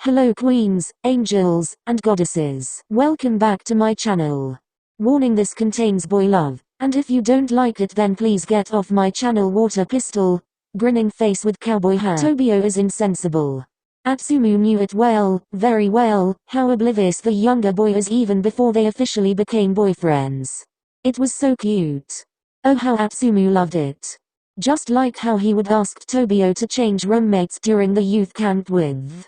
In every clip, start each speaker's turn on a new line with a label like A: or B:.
A: Hello queens, angels, and goddesses. Welcome back to my channel. Warning: this contains boy love, and if you don't like it then please get off my channel. Water pistol. Grinning face with cowboy hat. Tobio is insensible. Atsumu knew it well, very well, how oblivious the younger boy is even before they officially became boyfriends. It was so cute. Oh, how Atsumu loved it. Just like how he would ask Tobio to change roommates during the youth camp with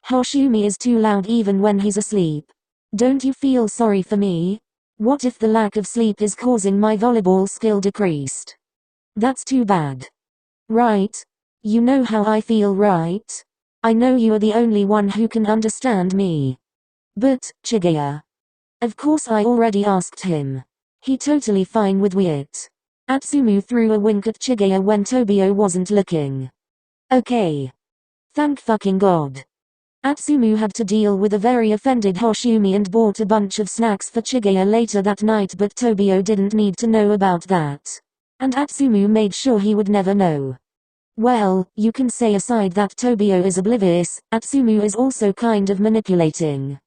A: Hoshimi is too loud even when he's asleep. Don't you feel sorry for me? What if the lack of sleep is causing my volleyball skill decreased? That's too bad. Right? You know how I feel, right? I know you are the only one who can understand me. But, Chiguya. Of course I already asked him. He totally fine with it. Atsumu threw a wink at Chiguya when Tobio wasn't looking. Okay. Thank fucking God. Atsumu had to deal with a very offended Hoshimi and bought a bunch of snacks for Chiguya later that night, but Tobio didn't need to know about that. And Atsumu made sure he would never know. Well, you can say aside that Tobio is oblivious, Atsumu is also kind of manipulating.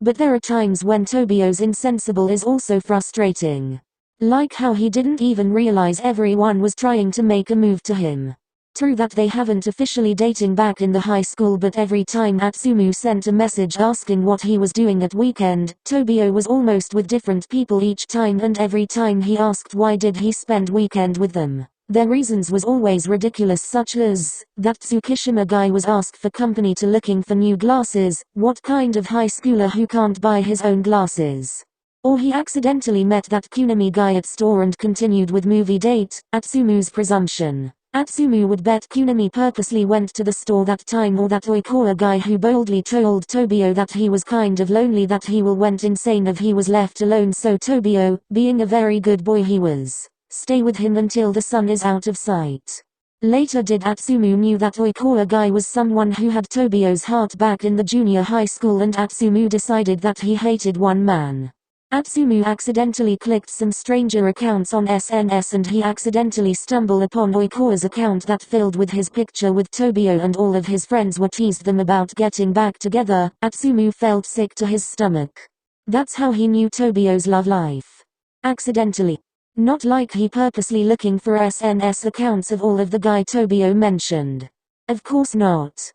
A: But there are times when Tobio's insensible is also frustrating. Like how he didn't even realize everyone was trying to make a move to him. True that they haven't officially dating back in the high school, but every time Atsumu sent a message asking what he was doing at weekend, Tobio was almost with different people each time, and every time he asked why did he spend weekend with them, their reasons was always ridiculous, such as, that Tsukishima guy was asked for company to looking for new glasses, what kind of high schooler who can't buy his own glasses? Or he accidentally met that Kunami guy at store and continued with movie date. Atsumu's presumption. Atsumu would bet Kunami purposely went to the store that time, or that Oikawa guy who boldly told Tobio that he was kind of lonely that he will went insane if he was left alone, so Tobio, being a very good boy he was, stay with him until the sun is out of sight. Later did Atsumu knew that Oikawa guy was someone who had Tobio's heart back in the junior high school, and Atsumu decided that he hated one man. Atsumu accidentally clicked some stranger accounts on SNS and he accidentally stumbled upon Oikawa's account that filled with his picture with Tobio, and all of his friends were teased them about getting back together. Atsumu felt sick to his stomach. That's how he knew Tobio's love life. Accidentally. Not like he purposely looking for SNS accounts of all of the guy Tobio mentioned. Of course not.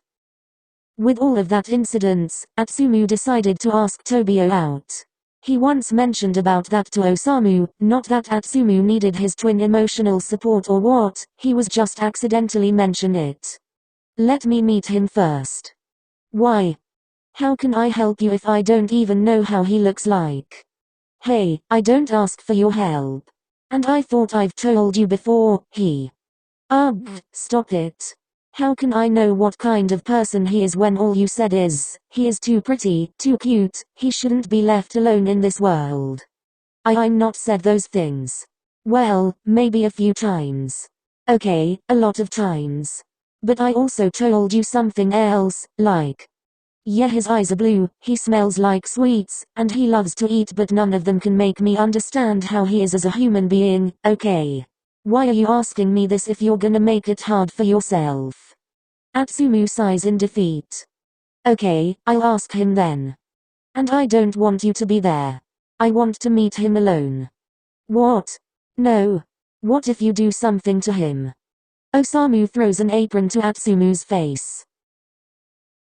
A: With all of that incidents, Atsumu decided to ask Tobio out. He once mentioned about that to Osamu, not that Atsumu needed his twin emotional support or what, he was just accidentally mention it. Let me meet him first. Why? How can I help you if I don't even know how he looks like? Hey, I don't ask for your help. And I thought I've told you before, he. Ugh, stop it. How can I know what kind of person he is when all you said is, he is too pretty, too cute, he shouldn't be left alone in this world? I'm not said those things. Well, maybe a few times. Okay, a lot of times. But I also told you something else, like, yeah, his eyes are blue, he smells like sweets, and he loves to eat, but none of them can make me understand how he is as a human being. Okay. Why are you asking me this if you're gonna make it hard for yourself? Atsumu sighs in defeat. Okay, I'll ask him then. And I don't want you to be there. I want to meet him alone. What? No. What if you do something to him? Osamu throws an apron to Atsumu's face.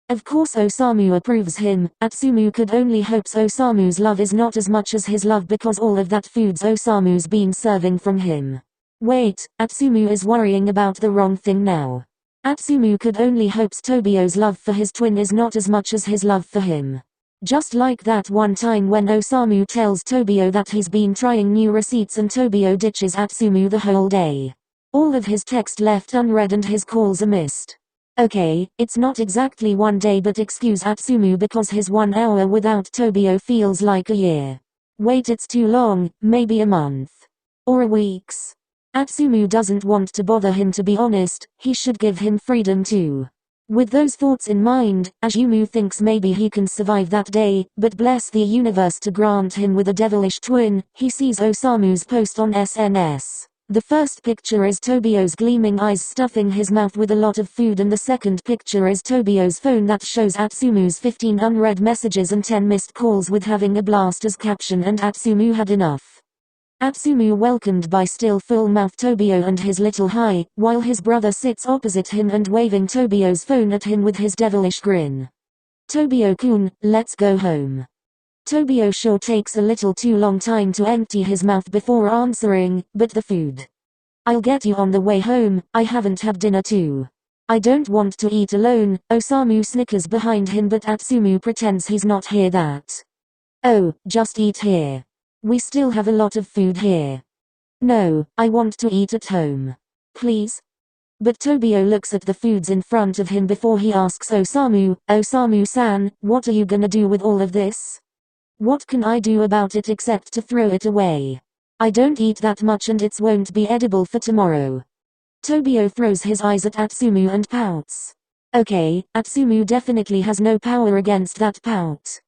A: Of course Osamu approves him. Atsumu could only hope Osamu's love is not as much as his love, because all of that food's Osamu's been serving from him. Wait, Atsumu is worrying about the wrong thing now. Atsumu could only hopes Tobio's love for his twin is not as much as his love for him. Just like that one time when Osamu tells Tobio that he's been trying new receipts and Tobio ditches Atsumu the whole day. All of his text left unread and his calls are missed. Okay, it's not exactly one day, but excuse Atsumu because his 1 hour without Tobio feels like a year. Wait, it's too long, maybe a month. Or a week's. Atsumu doesn't want to bother him, to be honest, he should give him freedom too. With those thoughts in mind, Atsumu thinks maybe he can survive that day, but bless the universe to grant him with a devilish twin. He sees Osamu's post on SNS. The first picture is Tobio's gleaming eyes stuffing his mouth with a lot of food, and the second picture is Tobio's phone that shows Atsumu's 15 unread messages and 10 missed calls with "having a blast" as caption, and Atsumu had enough. Atsumu welcomed by still full-mouthed Tobio and his little hi, while his brother sits opposite him and waving Tobio's phone at him with his devilish grin. "Tobio-kun, let's go home." Tobio sure takes a little too long time to empty his mouth before answering, "But the food. I'll get you on the way home, I haven't had dinner too." "I don't want to eat alone," Osamu snickers behind him, but Atsumu pretends he's not hear that. "Oh, just eat here. We still have a lot of food here." "No, I want to eat at home. Please." But Tobio looks at the foods in front of him before he asks Osamu, "Osamu-san, what are you gonna do with all of this?" "What can I do about it except to throw it away? I don't eat that much and it won't be edible for tomorrow." Tobio throws his eyes at Atsumu and pouts. Okay, Atsumu definitely has no power against that pout.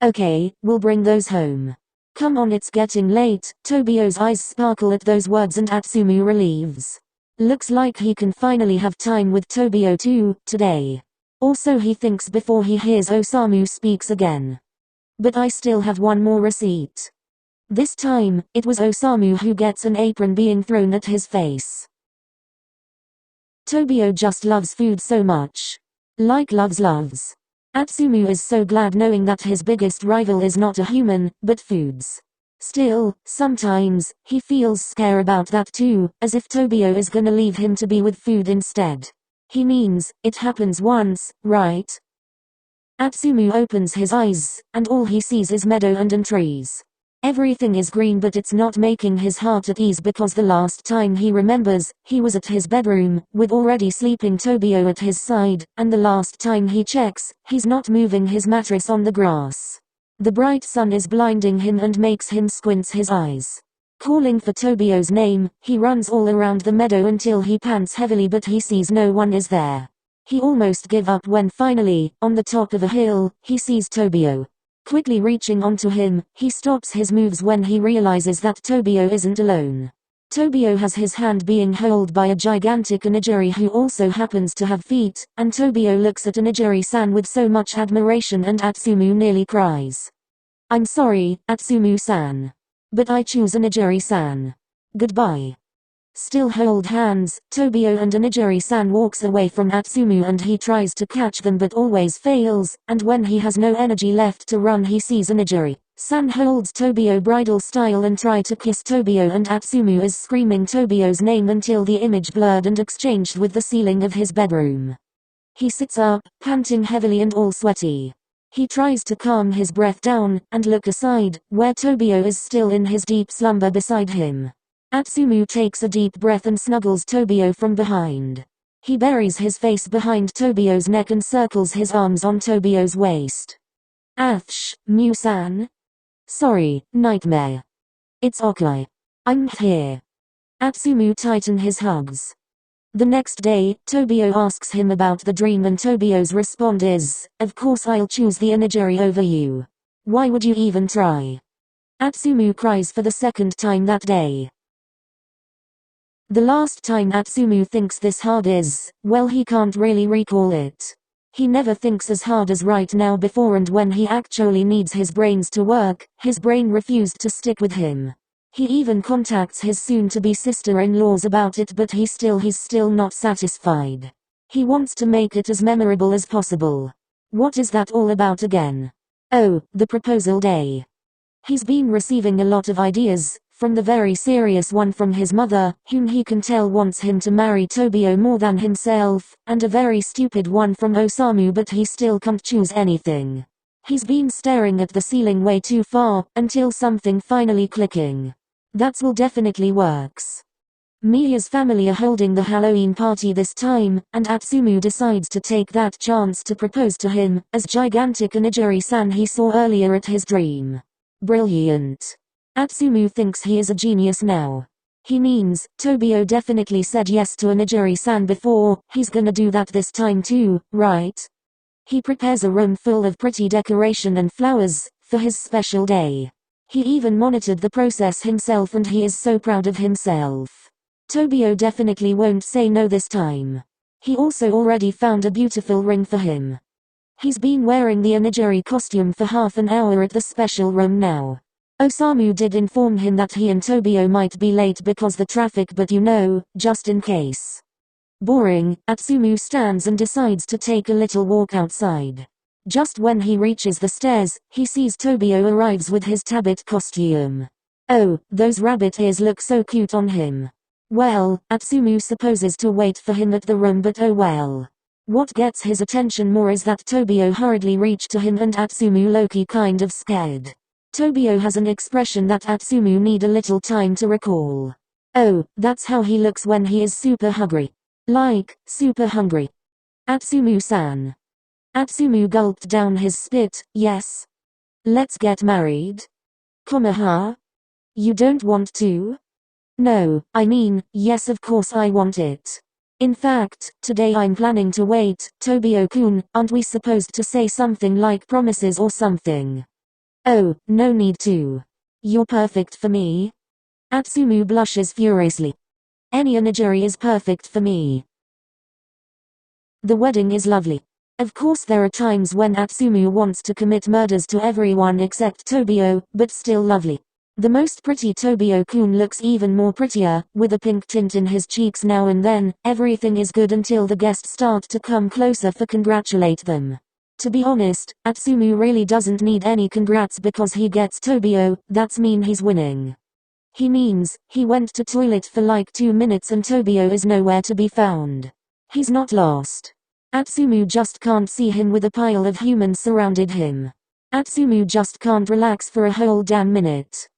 A: "Okay, we'll bring those home. Come on, it's getting late." Tobio's eyes sparkle at those words and Atsumu relieves. Looks like he can finally have time with Tobio too, today. Also, he thinks before he hears Osamu speaks again. "But I still have one more receipt." This time, it was Osamu who gets an apron being thrown at his face. Tobio just loves food so much. Like loves. Atsumu is so glad knowing that his biggest rival is not a human, but foods. Still, sometimes, he feels scared about that too, as if Tobio is gonna leave him to be with food instead. He means, it happens once, right? Atsumu opens his eyes, and all he sees is meadow and trees. Everything is green, but it's not making his heart at ease because the last time he remembers, he was at his bedroom, with already sleeping Tobio at his side, and the last time he checks, he's not moving his mattress on the grass. The bright sun is blinding him and makes him squint his eyes. Calling for Tobio's name, he runs all around the meadow until he pants heavily, but he sees no one is there. He almost give up when finally, on the top of a hill, he sees Tobio. Quickly reaching onto him, he stops his moves when he realizes that Tobio isn't alone. Tobio has his hand being held by a gigantic onigiri who also happens to have feet, and Tobio looks at onigiri-san with so much admiration and Atsumu nearly cries. "I'm sorry, Atsumu-san. But I choose onigiri-san. Goodbye." Still hold hands, Tobio and onigiri-san walks away from Atsumu and he tries to catch them but always fails, and when he has no energy left to run he sees onigiri-san holds Tobio bridal style and try to kiss Tobio, and Atsumu is screaming Tobio's name until the image blurred and exchanged with the ceiling of his bedroom. He sits up, panting heavily and all sweaty. He tries to calm his breath down, and look aside, where Tobio is still in his deep slumber beside him. Atsumu takes a deep breath and snuggles Tobio from behind. He buries his face behind Tobio's neck and circles his arms on Tobio's waist. Mu-san? Sorry, nightmare. It's okay. I'm here. Atsumu tighten his hugs. The next day, Tobio asks him about the dream and Tobio's response is, "Of course I'll choose the onigiri over you. Why would you even try?" Atsumu cries for the second time that day. The last time Atsumu thinks this hard is, well, he can't really recall it. He never thinks as hard as right now before, and when he actually needs his brains to work, his brain refused to stick with him. He even contacts his soon-to-be sister-in-laws about it, but he's still not satisfied. He wants to make it as memorable as possible. What is that all about again? Oh, the proposal day. He's been receiving a lot of ideas, from the very serious one from his mother, whom he can tell wants him to marry Tobio more than himself, and a very stupid one from Osamu, but he still can't choose anything. He's been staring at the ceiling way too far, until something finally clicking. That will definitely works. Miya's family are holding the Halloween party this time, and Atsumu decides to take that chance to propose to him, as gigantic onigiri-san he saw earlier at his dream. Brilliant. Atsumu thinks he is a genius now. He means, Tobio definitely said yes to onigiri-san before, he's gonna do that this time too, right? He prepares a room full of pretty decoration and flowers, for his special day. He even monitored the process himself and he is so proud of himself. Tobio definitely won't say no this time. He also already found a beautiful ring for him. He's been wearing the onigiri costume for half an hour at the special room now. Osamu did inform him that he and Tobio might be late because the traffic, but just in case. Boring, Atsumu stands and decides to take a little walk outside. Just when he reaches the stairs, he sees Tobio arrives with his rabbit costume. Oh, those rabbit ears look so cute on him. Well, Atsumu supposes to wait for him at the room, but oh well. What gets his attention more is that Tobio hurriedly reached to him and Atsumu low-key kind of scared. Tobio has an expression that Atsumu need a little time to recall. Oh, that's how he looks when he is super hungry. Like, super hungry. Atsumu-san. Atsumu gulped down his spit. Yes. Let's get married. Komaha? You don't want to? No, I mean, yes, of course I want it. In fact, today I'm planning to wait. Tobio-kun, aren't we supposed to say something like promises or something? Oh, no need to. You're perfect for me. Atsumu blushes furiously. Any onigiri is perfect for me. The wedding is lovely. Of course there are times when Atsumu wants to commit murders to everyone except Tobio, but still lovely. The most pretty Tobio-kun looks even more prettier, with a pink tint in his cheeks now and then. Everything is good until the guests start to come closer for congratulate them. To be honest, Atsumu really doesn't need any congrats because he gets Tobio. That's mean he's winning. He means, he went to toilet for like 2 minutes and Tobio is nowhere to be found. He's not lost. Atsumu just can't see him with a pile of humans surrounded him. Atsumu just can't relax for a whole damn minute.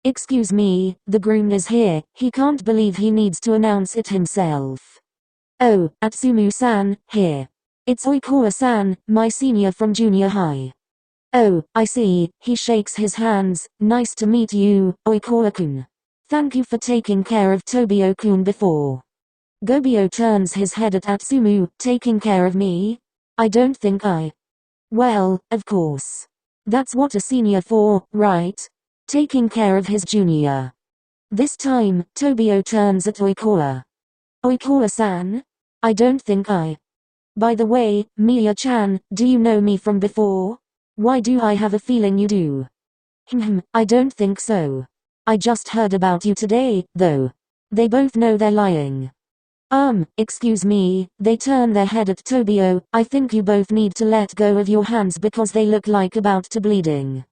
A: Excuse me, the groom is here. He can't believe he needs to announce it himself. Oh, Atsumu-san, here. It's Oikawa-san, my senior from junior high. Oh, I see. He shakes his hands. Nice to meet you, Oikawa-kun. Thank you for taking care of Tobio-kun before. Gobio turns his head at Atsumu. Taking care of me? I don't think I. Well, of course. That's what a senior for, right? Taking care of his junior. This time, Tobio turns at Oikawa. Oikawa-san? I don't think I. By the way, Miya-chan, do you know me from before? Why do I have a feeling you do? I don't think so. I just heard about you today, though. They both know they're lying. Excuse me, they turn their head at Tobio. I think you both need to let go of your hands because they look like about to bleeding.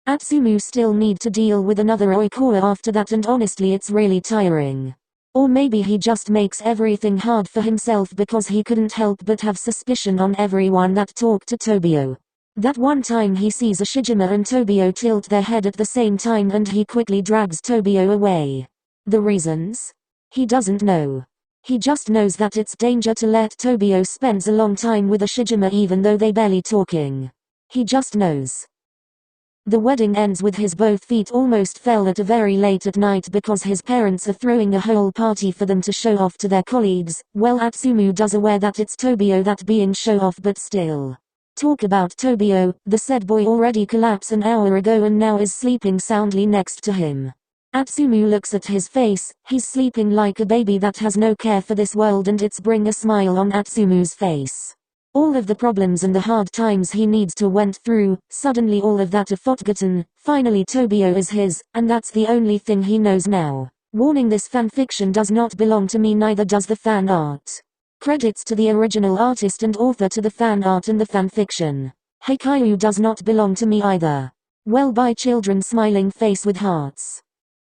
A: Atsumu still need to deal with another Oikawa after that, and honestly it's really tiring. Or maybe he just makes everything hard for himself because he couldn't help but have suspicion on everyone that talked to Tobio. That one time he sees Ashijima and Tobio tilt their head at the same time and he quickly drags Tobio away. The reasons? He doesn't know. He just knows that it's danger to let Tobio spends a long time with Ashijima even though they barely talking. He just knows. The wedding ends with his both feet almost fell at a very late at night because his parents are throwing a whole party for them to show off to their colleagues. Well, Atsumu does aware that it's Tobio that being show off, but still. Talk about Tobio, the said boy already collapsed an hour ago and now is sleeping soundly next to him. Atsumu looks at his face. He's sleeping like a baby that has no care for this world, and it's bring a smile on Atsumu's face. All of the problems and the hard times he needs to went through, suddenly all of that are forgotten. Finally Tobio is his, and that's the only thing he knows now. Warning: this fanfiction does not belong to me, neither does the fan art. Credits to the original artist and author to the fan art and the fanfiction. Haikyuu does not belong to me either. Well, bye children, smiling face with hearts.